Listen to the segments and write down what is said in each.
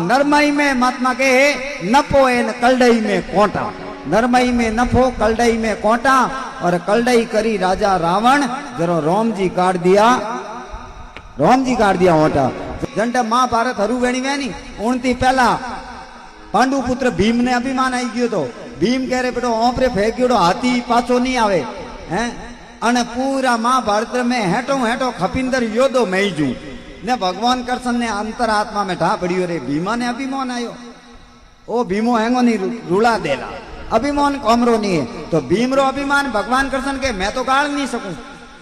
नरमई में महात्मा के नफो एन कलडई में कोटा, नरमई में नफो कलडई में कोटा। और कलडई करी राजा रावण जरो रोम जी काट दिया ओटा। जंटे महाभारत हरू वेणी वेनी उनती पहला पांडु पुत्र भीम ने अभिमान आई गयो तो भीम कह रहे बेटो ओपरे फेंक्योड़ो हाथी पाछो नहीं आवे हैं। अने पूरा महाभारत में हेटो हेटो खपिंदर योदो मेजू ने भगवान कृष्ण ने अंतरात्मा में ढा पड़ियो रे भीमा ने अभिमान आयो। ओ भीमो हेंगो नहीं रूला देला अभिमान कोमरो नहीं है। तो भीम रो अभिमान भगवान कृष्ण के मैं तो गाल नहीं सकूं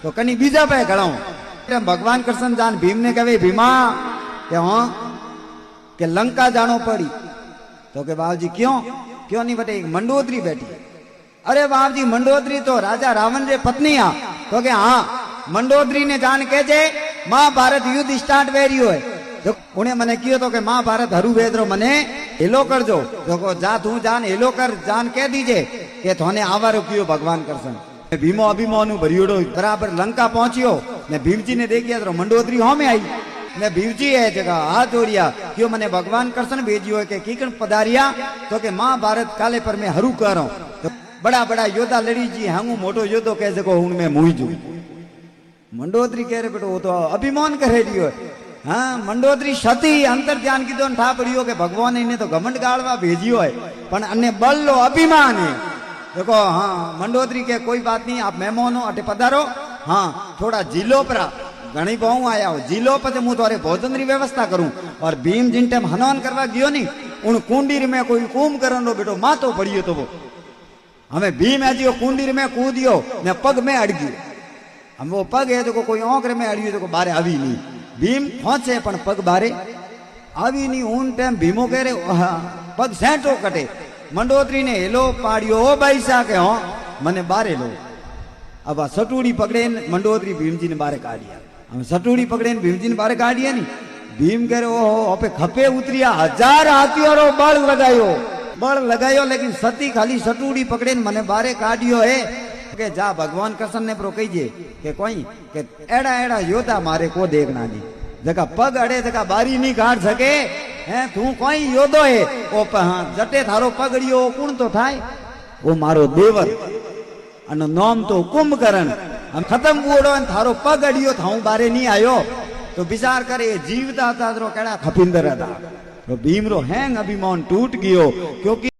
तो कनी बीजा पे गड़ाऊं। भगवान कृष्ण जान भीम ने कहे भीमा के हाँ के लंका जानो पड़ी तो के बाबू जी क्यों नहीं बटे एक मंडोदरी बैठी। अरे बाबू जी मंडोदरी तो राजा रावण रे पत्नी आ तो के हाँ मंडोदरी ने जान के जे महाभारत युद्ध स्टार्ट वेरियो है। तो उन्हें मने कियो तो के महाभारत हरू वेदरो मने हेलो कर जो तो जा तू जान हेलो कर जान कह दीजे के थोने आवारो कियो भगवान कृष्ण। भीमो अभिमानु भरियोड़ो बराबर लंका पहुंचियो ने भीम जी ने देखिया तो मंडोदरी हो में आई ने भीम जी है जगह हाथ जोड़िया क्यों मने भगवान कृष्ण भेजियो है के कीकण पधारिया तो के महाभारत काले पर मैं हरू करो तो बड़ा बड़ा योद्धा लड़ी जी हूँ मोटो योद्धो कह सको उनमें मुईजू। मंडोदरी कह रहे बेटो वो तो अभिमान करे दियो हाँ मंडोदरी सती अंतर ध्यान की दोन ठा पड़ियो के भगवान इन्हें तो घमंड गाड़वा भेजियो है पण अन्य बल लो अभिमान है। देखो हाँ मंडोदरी के कोई बात नहीं आप मेहमान हो अटे पधारो हाँ थोड़ा जिलो पर घनी बहु आया हो जिलो पर मुझे थोड़े भोजन की व्यवस्था करूं। और भीम जिन टाइम हनन करवा गयो नहीं उन कुंडीर में कोई कुम करनो बेटो मातो पड़ियो तो वो हमें भीम है जी कुंडीर में कूदियो ने पग में अड़ गयो। हम वो पग है जो कोई औंकरे में अड़ियो तो बारे आवी नहीं भीम पहुंचे पण पग बारे आवी नहीं। उन टाइम भीमो कह रहे पग सेंटो कटे मंडोदरी ने हेलो पाड़ियो ओ भाई सा के हो मने बारे लो। अब आ सटूड़ी पकड़े मंडोदरी भीम जी ने बारे काढ़िया हम सटूड़ी पकड़े भीम जी ने बारे काढ़िया नहीं। भीम कह रहे ओहो अपे खपे उतरिया 1000 हाथियों बल लगायो लेकिन सती खाली सटूड़ी पकड़े मने बारे काढ़ियो है के जा भगवान कृष्ण ने प्रो कहीजे के कोई के एड़ा एड़ा योद्धा मारे को देखना जी जगह पग अड़े जगह बारी नहीं काट सके हैं तू कोई योद्धो है ओ हाँ जटे थारो पगड़ियो कुण तो थाय वो मारो देवर अन नोम तो कुंभकर्ण हम खत्म बूढ़ो थारो पग अड़ियो थाऊ बारे नहीं आयो तो विचार करे जीवता था तो केड़ा खपिंदर था। तो भीम रो हैंग अभिमान टूट गयो क्योंकि